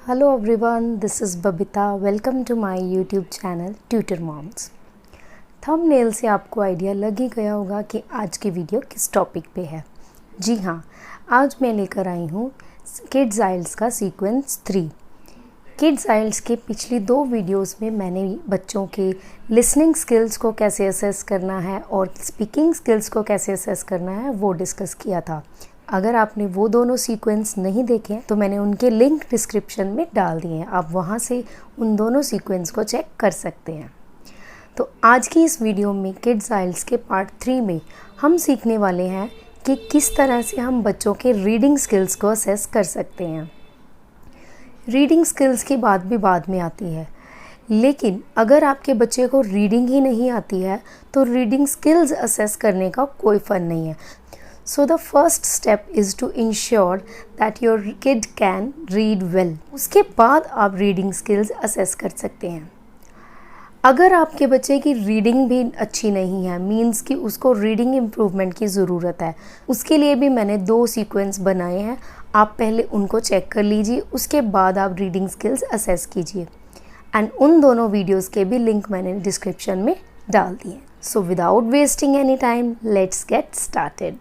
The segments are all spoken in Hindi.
Hello everyone, this is Babita. Welcome to my YouTube channel Tutor Moms. Thumbnail से आपको आइडिया लग ही गया होगा कि आज की वीडियो किस टॉपिक पे है। जी हाँ, आज मैं लेकर आई हूँ किड्स आइल्स का सीक्वेंस 3। किड्स आइल्स के पिछली 2 वीडियोस में मैंने बच्चों के लिसनिंग स्किल्स को कैसे असेस करना है और स्पीकिंग स्किल्स को कैसे असेस करना है वो डिस्कस किया था। अगर आपने वो दोनों सीक्वेंस नहीं देखे तो मैंने उनके लिंक डिस्क्रिप्शन में डाल दिए हैं, आप वहाँ से उन दोनों सीक्वेंस को चेक कर सकते हैं। तो आज की इस वीडियो में किड्स आइल्स के पार्ट 3 में हम सीखने वाले हैं कि किस तरह से हम बच्चों के रीडिंग स्किल्स को असेस कर सकते हैं। रीडिंग स्किल्स की बात भी बाद में आती है, लेकिन अगर आपके बच्चे को रीडिंग ही नहीं आती है तो रीडिंग स्किल्स असेस करने का कोई फ़न नहीं है। So the first step is to ensure that your kid can read well. उसके बाद आप रीडिंग स्किल्स असेस कर सकते हैं। अगर आपके बच्चे की रीडिंग भी अच्छी नहीं है, मीन्स कि उसको रीडिंग इम्प्रूवमेंट की ज़रूरत है, उसके लिए भी मैंने 2 सीक्वेंस बनाए हैं। आप पहले उनको चेक कर लीजिए, उसके बाद आप रीडिंग स्किल्स असेस कीजिए। एंड उन दोनों वीडियोस के भी लिंक मैंने डिस्क्रिप्शन में डाल दिए। So without wasting any time, let's get started.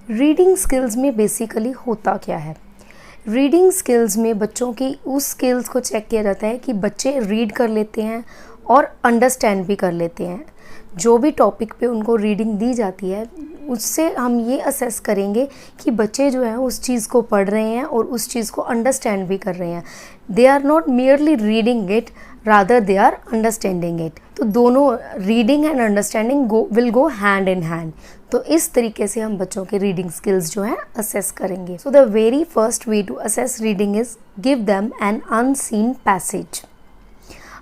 Reading skills में बेसिकली होता क्या है? रीडिंग स्किल्स में बच्चों की उस स्किल्स को चेक किया जाता है कि बच्चे रीड कर लेते हैं और अंडरस्टैंड भी कर लेते हैं। जो भी टॉपिक पे उनको रीडिंग दी जाती है उससे हम ये असेस करेंगे कि बच्चे जो हैं उस चीज़ को पढ़ रहे हैं और उस चीज़ को अंडरस्टैंड भी कर रहे हैं। They are not merely reading it, rather they are understanding it. तो दोनों reading and understanding will go hand in hand. तो इस तरीके से हम बच्चों के रीडिंग स्किल्स जो हैं असेस करेंगे। So the very first way to assess reading is give them an unseen passage.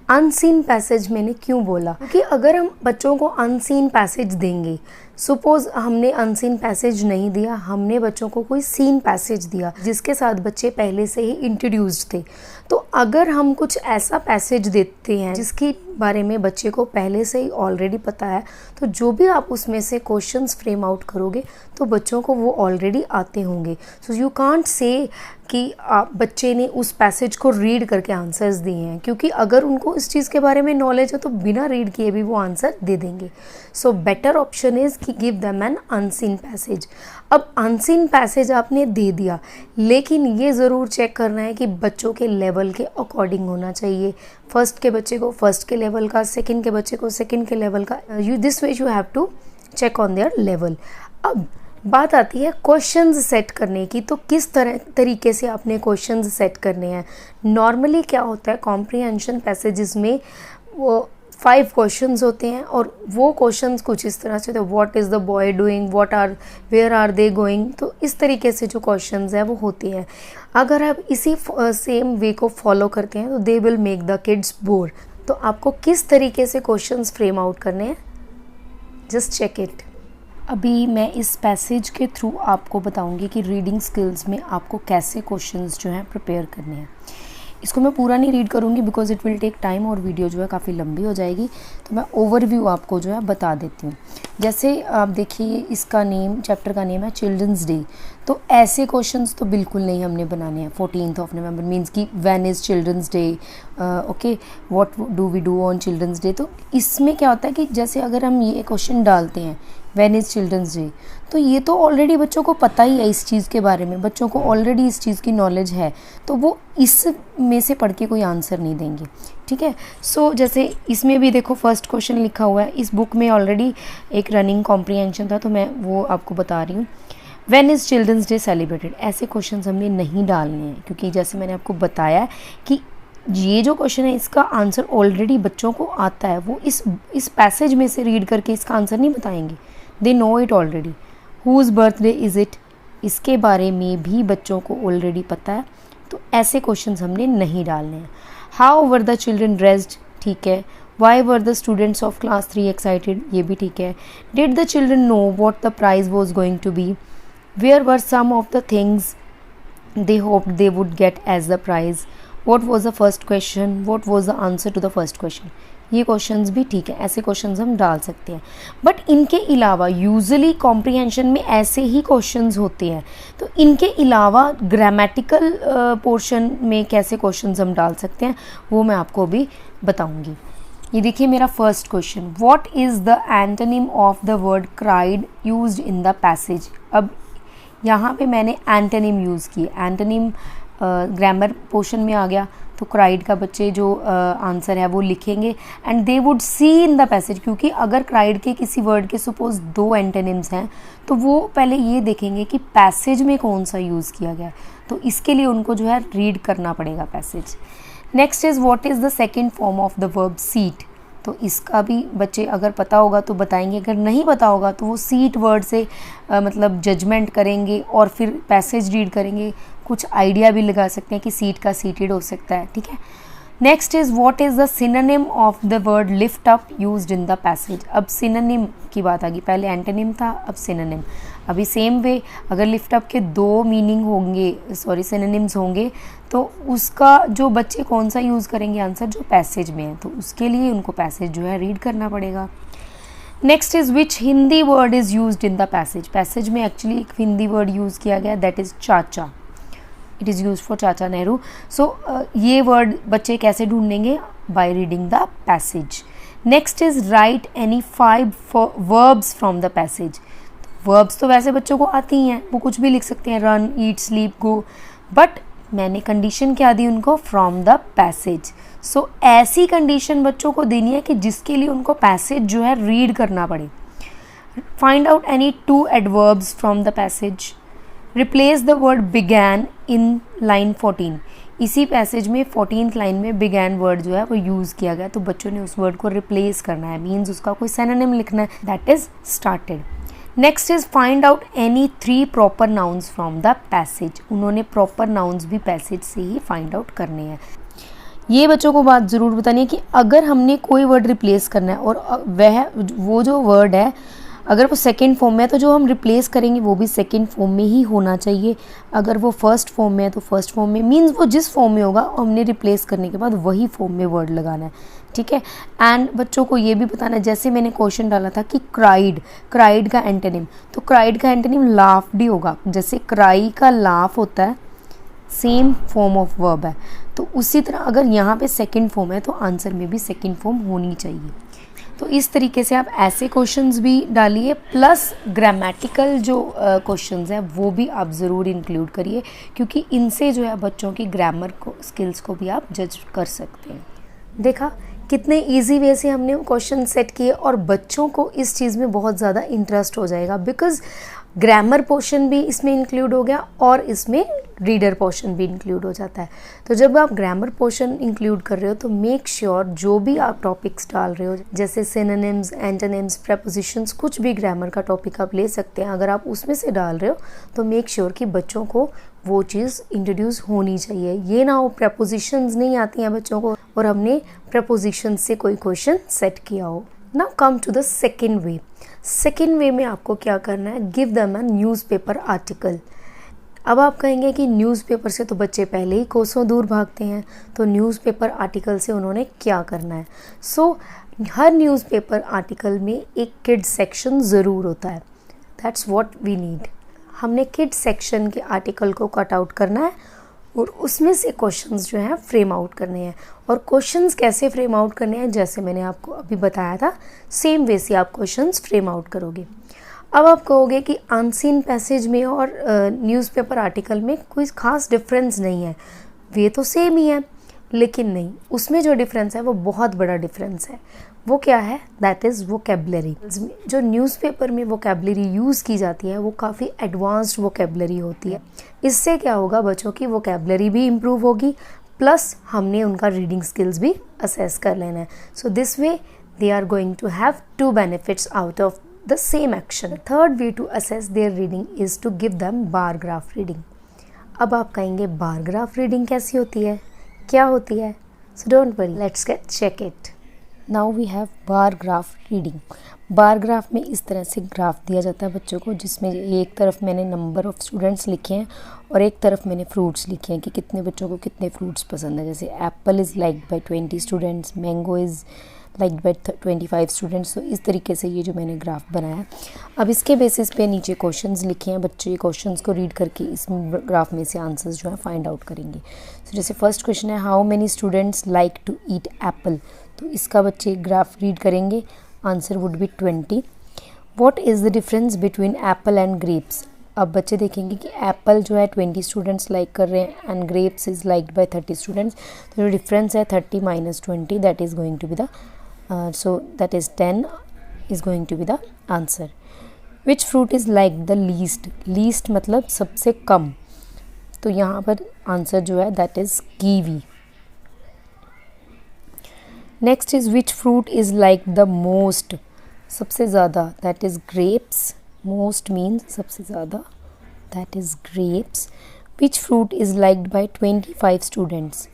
Unseen passage मैंने क्यों बोला? क्योंकि अगर हम बच्चों को अनसीन पैसेज देंगे, सपोज हमने अनसीन पैसेज नहीं दिया, हमने बच्चों को कोई सीन पैसेज दिया जिसके साथ बच्चे पहले से ही इंट्रोड्यूस्ड थे, तो अगर हम कुछ ऐसा पैसेज देते हैं जिसके बारे में बच्चे को पहले से ही ऑलरेडी पता है, तो जो भी आप उसमें से क्वेश्चंस फ्रेम आउट करोगे तो बच्चों को वो ऑलरेडी आते होंगे। सो यू कांट से कि आप बच्चे ने उस पैसेज को रीड करके आंसर्स दिए हैं, क्योंकि अगर उनको इस चीज़ के बारे में नॉलेज है तो बिना रीड किए भी वो आंसर दे देंगे। सो बेटर ऑप्शन इज़ कि give them an unseen passage. अब अनसीन पैसेज आपने दे दिया, लेकिन ये ज़रूर चेक करना है कि बच्चों के लेवल के अकॉर्डिंग होना चाहिए। फर्स्ट के बच्चे को फर्स्ट के लेवल का, सेकंड के बच्चे को सेकंड के लेवल का। This way you have to check on their level. अब बात आती है क्वेश्चंस सेट करने की, तो किस तरीके से आपने क्वेश्चंस सेट करने हैं। नॉर्मली क्या होता है, कॉम्प्रिहेंशन पैसेजेस में वो 5 क्वेश्चंस होते हैं और वो क्वेश्चंस कुछ इस तरह से होते हैं, what is the boy doing, where are they going. तो इस तरीके से जो क्वेश्चंस हैं वो होते हैं। अगर आप इसी सेम वे को फॉलो करते हैं तो they will make the kids bore. तो आपको किस तरीके से क्वेश्चंस फ्रेम आउट करने हैं, जस्ट चेक इट। अभी मैं इस पैसेज के थ्रू आपको बताऊंगी कि रीडिंग स्किल्स में आपको कैसे क्वेश्चंस जो हैं प्रिपेयर करने हैं। इसको मैं पूरा नहीं रीड करूंगी because it will take time और वीडियो जो है काफ़ी लंबी हो जाएगी, तो मैं ओवरव्यू आपको जो है बता देती हूँ। जैसे आप देखिए, इसका नेम, चैप्टर का नेम है चिल्ड्रंस डे। तो ऐसे क्वेश्चंस तो बिल्कुल नहीं हमने बनाने हैं। 14 नवंबर मीन्स कि when is children's day, okay, what do we do on children's day. तो इसमें क्या होता है कि जैसे अगर हम ये क्वेश्चन डालते हैं व्हेन इज़ चिल्ड्रंस डे, तो ये तो ऑलरेडी बच्चों को पता ही है इस चीज़ के बारे में, बच्चों को ऑलरेडी इस चीज़ की नॉलेज है, तो वो इस में से पढ़ के कोई आंसर नहीं देंगे। ठीक है। सो जैसे इसमें भी देखो फर्स्ट क्वेश्चन लिखा हुआ है, इस बुक में ऑलरेडी एक रनिंग कॉम्प्रिहेंशन था तो मैं वो आपको बता रही हूँ। When is children's day celebrated, ऐसे क्वेश्चन हमने नहीं डालने हैं, क्योंकि जैसे मैंने आपको बताया कि ये जो क्वेश्चन है इसका आंसर ऑलरेडी बच्चों को आता है। वो इस पैसेज में से रीड करके इसका आंसर नहीं बताएंगे, they know it already. Who's birthday is it, इसके बारे में भी बच्चों को ऑलरेडी पता है, तो ऐसे क्वेश्चंस हमने नहीं डालने हैं। How were the children dressed, ठीक है। Why were the students of class 3 excited, ये भी ठीक है। Did the children know what the prize was going to be, where were some of the things they hoped they would get as the prize, what was the first question, what was the answer to the first question, ये क्वेश्चंस भी ठीक है, ऐसे क्वेश्चंस हम डाल सकते हैं। बट इनके अलावा यूजुअली कॉम्प्रिहेंशन में ऐसे ही क्वेश्चंस होते हैं, तो इनके अलावा ग्रामेटिकल पोर्शन में कैसे क्वेश्चंस हम डाल सकते हैं वो मैं आपको अभी बताऊंगी। ये देखिए मेरा first question, what is the antonym of the word cried used in the passage. अब यहाँ पे मैंने एंटोनिम यूज़ किए, एंटोनिम ग्रामर पोर्शन में आ गया, तो क्राइड का बच्चे जो आंसर है वो लिखेंगे and they would see in the passage, क्योंकि अगर क्राइड के किसी वर्ड के सपोज 2 एंटोनिम्स हैं तो वो पहले ये देखेंगे कि पैसेज में कौन सा यूज़ किया गया है, तो इसके लिए उनको जो है रीड करना पड़ेगा passage. Next is what is the second form of the verb seat, तो इसका भी बच्चे अगर पता होगा तो बताएंगे, अगर नहीं पता होगा तो वो सीट वर्ड से मतलब जजमेंट करेंगे और फिर पैसेज रीड करेंगे, कुछ आइडिया भी लगा सकते हैं कि सीट का सीटेड हो सकता है, ठीक है। Next is what is the synonym of the word lift up used in the passage. अब सिनोनिम की बात आ गई, पहले एंटोनिम था, अब सिनोनिम। अभी सेम वे अगर लिफ्ट अप के 2 मीनिंग होंगे, सॉरी सिनोनिम्स होंगे, तो उसका जो बच्चे कौन सा यूज़ करेंगे आंसर, जो पैसेज में है, तो उसके लिए उनको पैसेज जो है रीड करना पड़ेगा। Next is which Hindi word is used in the passage. Passage में एक्चुअली एक हिंदी वर्ड यूज़ किया गया, दैट इज़ चाचा, इट इज़ यूज फॉर चाचा नेहरू। सो ये वर्ड बच्चे कैसे ढूंढेंगे, by reading the passage. Next is right any 5 verbs from the passage. Verbs तो वैसे बच्चों को आती ही हैं, वो कुछ भी लिख सकते हैं, run, eat, sleep, go, but मैंने कंडीशन क्या दी उनको, फ्रॉम द पैसेज। सो ऐसी कंडीशन बच्चों को देनी है कि जिसके लिए उनको पैसेज जो है रीड करना पड़े। Find out any 2 adverbs from the passage. Replace the word began in line 14। इसी पैसेज में 14th लाइन में बिगैन वर्ड जो है वो यूज़ किया गया, तो बच्चों ने उस वर्ड को रिप्लेस करना है, मीन्स उसका कोई सिनोनिम लिखना है, that is started. Next is find out any 3 proper nouns from the passage. उन्होंने प्रॉपर नाउन्स भी पैसेज से ही फाइंड आउट करने हैं। ये बच्चों को बात ज़रूर बतानी है कि अगर हमने कोई वर्ड रिप्लेस करना है और वो जो वर्ड है अगर वो सेकंड फॉर्म में है तो जो हम रिप्लेस करेंगे वो भी सेकंड फॉर्म में ही होना चाहिए। अगर वो फर्स्ट फॉर्म में है तो फर्स्ट फॉर्म में, मीन्स वो जिस फॉर्म में होगा हमने रिप्लेस करने के बाद वही फॉर्म में वर्ड लगाना है, ठीक है। एंड बच्चों को ये भी बताना है, जैसे मैंने क्वेश्चन डाला था कि क्राइड का एंटोनिम, तो क्राइड का एंटोनिम लाफ्ड ही होगा। जैसे क्राई का लाफ होता है, सेम फॉर्म ऑफ वर्ब है, तो उसी तरह अगर यहाँ पे सेकंड फॉर्म है तो आंसर में भी सेकंड फॉर्म होनी चाहिए। तो इस तरीके से आप ऐसे क्वेश्चंस भी डालिए, प्लस ग्रामेटिकल जो क्वेश्चंस हैं वो भी आप ज़रूर इंक्लूड करिए, क्योंकि इनसे जो है बच्चों की ग्रामर को स्किल्स को भी आप जज कर सकते हैं। देखा कितने इजी वे से हमने क्वेश्चन सेट किए और बच्चों को इस चीज़ में बहुत ज़्यादा इंटरेस्ट हो जाएगा, बिकॉज ग्रामर पोर्शन भी इसमें इंक्लूड हो गया और इसमें रीडर पोर्शन भी इंक्लूड हो जाता है। तो जब आप ग्रामर पोर्शन इंक्लूड कर रहे हो तो मेक श्योर जो भी आप टॉपिक्स डाल रहे हो, जैसे सिनोनिम्स, एंटोनिम्स, प्रेपोजिशंस, कुछ भी ग्रामर का टॉपिक आप ले सकते हैं, अगर आप उसमें से डाल रहे हो तो मेक श्योर कि बच्चों को वो चीज़ इंट्रोड्यूस होनी चाहिए। ये ना हो प्रेपोजिशंस नहीं आती हैं बच्चों को और हमने प्रेपोजिशंस से कोई क्वेश्चन सेट किया हो। Now come to the second way. Second way में आपको क्या करना है, give them a newspaper article. अब आप कहेंगे कि न्यूज़पेपर से तो बच्चे पहले ही कोसों दूर भागते हैं, तो न्यूज़पेपर आर्टिकल से उन्होंने क्या करना है। सो हर न्यूज़पेपर आर्टिकल में एक किड्स सेक्शन ज़रूर होता है, दैट्स व्हाट वी नीड। हमने किड्स सेक्शन के आर्टिकल को कट आउट करना है और उसमें से क्वेश्चंस जो हैं फ्रेम आउट करने हैं। और क्वेश्चंस कैसे फ्रेम आउट करने हैं, जैसे मैंने आपको अभी बताया था, सेम वे से आप क्वेश्चंस फ्रेम आउट करोगे। अब आप कहोगे कि अनसीन पैसेज में और न्यूज़पेपर आर्टिकल में कोई ख़ास डिफरेंस नहीं है, वे तो सेम ही है, लेकिन नहीं, उसमें जो डिफरेंस है वो बहुत बड़ा डिफरेंस है। वो क्या है, दैट इज़ वोकेबलरी। जो न्यूज़पेपर में वोकेबलरी यूज़ की जाती है वो काफ़ी एडवांस्ड वोकेबलरी होती है। इससे क्या होगा, बच्चों की वोकेबलरी भी इम्प्रूव होगी, प्लस हमने उनका रीडिंग स्किल्स भी असेस कर लेना है। So this way they are going to have 2 benefits out of the same action. The third way to assess their reading is to give them bar graph reading. अब आप कहेंगे बार ग्राफ रीडिंग कैसी होती है, क्या होती है? So don't worry, let's get check it. Now we have bar graph reading. Bar graph में इस तरह से ग्राफ दिया जाता है बच्चों को, जिसमें एक तरफ मैंने नंबर ऑफ़ स्टूडेंट्स लिखे हैं और एक तरफ मैंने फ्रूट्स लिखे हैं कि कितने बच्चों को कितने फ्रूट्स पसंद है। जैसे apple is like by 20 students, mango is like by 25 students. तो इस तरीके से ये जो मैंने ग्राफ बनाया, अब इसके बेसिस पे नीचे क्वेश्चंस लिखे हैं, बच्चे ये क्वेश्चंस को रीड करके इस ग्राफ में से आंसर्स जो है फाइंड आउट करेंगे। तो जैसे फर्स्ट क्वेश्चन है, how many students like to eat apple. तो इसका बच्चे ग्राफ रीड करेंगे, answer would be 20। What is the difference between apple and grapes. अब बच्चे देखेंगे कि एप्पल जो है 20 स्टूडेंट्स लाइक कर रहे हैं and grapes is liked by 30 students. तो जो डिफरेंस है 30 minus 20, that is going to be the so that is 10 is going to be the answer. Which fruit is like the least मतलब सबसे कम, तो यहाँ पर आंसर जो है that is kiwi. Next is which fruit is like the most, सबसे ज़्यादा, that is grapes. Most means सबसे ज़्यादा, that is grapes. Which fruit is liked by 25 students,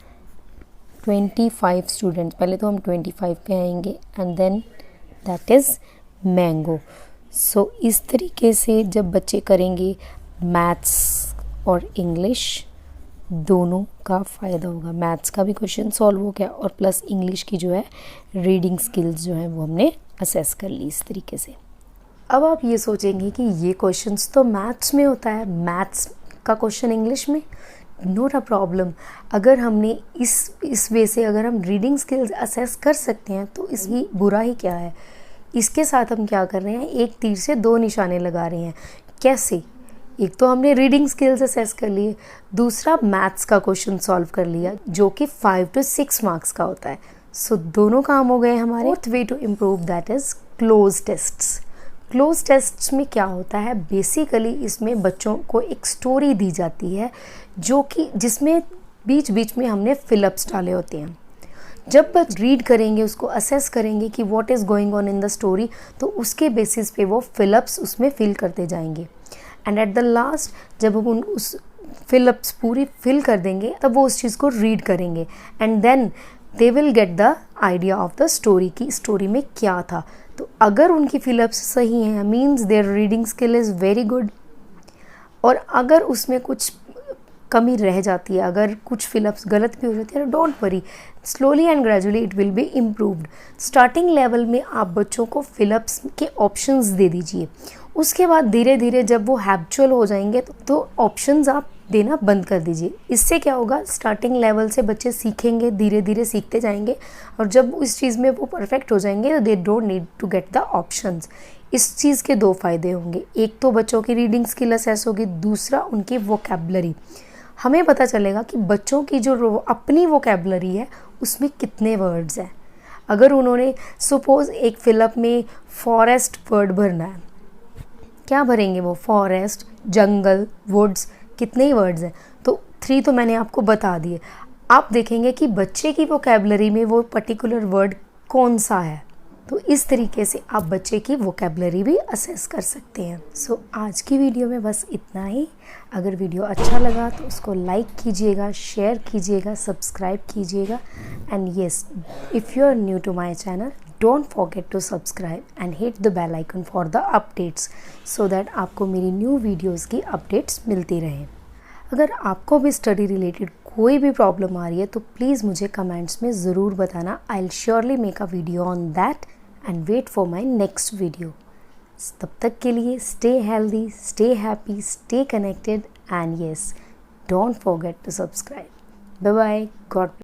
25 students, पहले तो हम 25 पे आएंगे and then that is mango. So इस तरीके से जब बच्चे करेंगे मैथ्स और इंग्लिश दोनों का फ़ायदा होगा। मैथ्स का भी क्वेश्चन सॉल्व हो गया और प्लस इंग्लिश की जो है रीडिंग स्किल्स जो है वो हमने असेस कर ली इस तरीके से। अब आप ये सोचेंगे कि ये क्वेश्चंस तो मैथ्स में होता है, मैथ्स का क्वेश्चन इंग्लिश में, नोट अ प्रॉब्लम। अगर हमने इस वे से अगर हम रीडिंग स्किल्स असेस कर सकते हैं तो इसकी बुरा ही क्या है। इसके साथ हम क्या कर रहे हैं, एक तीर से दो निशाने लगा रहे हैं। कैसे? एक तो हमने रीडिंग स्किल्स असेस कर लिए, दूसरा मैथ्स का क्वेश्चन सॉल्व कर लिया जो कि 5 to 6 मार्क्स का होता है। सो दोनों काम हो गए हमारे। Fourth way to improve that is cloze tests. Cloze tests में क्या होता है, बेसिकली इसमें बच्चों को एक स्टोरी दी जाती है जो कि जिसमें बीच बीच में हमने फिलअप्स डाले होते हैं। जब बच्चे रीड करेंगे, उसको असेस करेंगे कि what is going on in the story, तो उसके बेसिस पे वो फिलअप्स उसमें फिल करते जाएंगे एंड एट द लास्ट जब हम उस फिलअप्स पूरी फिल कर देंगे तब वो उस चीज़ को रीड करेंगे and then they will get the idea of the story की स्टोरी में क्या था। तो अगर उनकी फिलअप्स सही हैं means their reading skill is very good, और अगर उसमें कुछ कमी रह जाती है, अगर कुछ फिलअप्स गलत भी हो जाती है, don't worry, slowly and gradually it will be improved. Starting level में आप बच्चों को फिलअप्स के ऑप्शंस दे दीजिए, उसके बाद धीरे धीरे जब वो हैबिचुअल हो जाएंगे तो ऑप्शंस आप देना बंद कर दीजिए। इससे क्या होगा, स्टार्टिंग लेवल से बच्चे सीखेंगे, धीरे धीरे सीखते जाएंगे और जब इस चीज़ में वो परफेक्ट हो जाएंगे तो they don't need to get the options. इस चीज़ के दो फ़ायदे होंगे, एक तो बच्चों की रीडिंग स्किल असेस होगी, दूसरा उनकी वोकैबुलरी। हमें पता चलेगा कि बच्चों की जो अपनी वोकैबुलरी है उसमें कितने वर्ड्स हैं। अगर उन्होंने सपोज़ एक फिलअप में फॉरेस्ट वर्ड भरना है, क्या भरेंगे वो, फॉरेस्ट, जंगल, वुड्स, कितने ही वर्ड्स हैं, तो 3 तो मैंने आपको बता दिए। आप देखेंगे कि बच्चे की वोकैबुलरी में वो पर्टिकुलर वर्ड कौन सा है, तो इस तरीके से आप बच्चे की वोकैबुलरी भी असेस कर सकते हैं। सो आज की वीडियो में बस इतना ही। अगर वीडियो अच्छा लगा तो उसको लाइक कीजिएगा, शेयर कीजिएगा, सब्सक्राइब कीजिएगा and yes, if you are new to my channel don't forget to subscribe and hit the bell icon for the updates so that आपको मेरी न्यू वीडियोज़ की अपडेट्स मिलती रहें। अगर आपको भी स्टडी रिलेटेड कोई भी प्रॉब्लम आ रही है तो प्लीज़ मुझे कमेंट्स में ज़रूर बताना। I will surely make a video on that and wait for my next video. तब तक के लिए stay healthy, stay happy, stay connected and yes, don't forget to subscribe. Bye bye. God bless.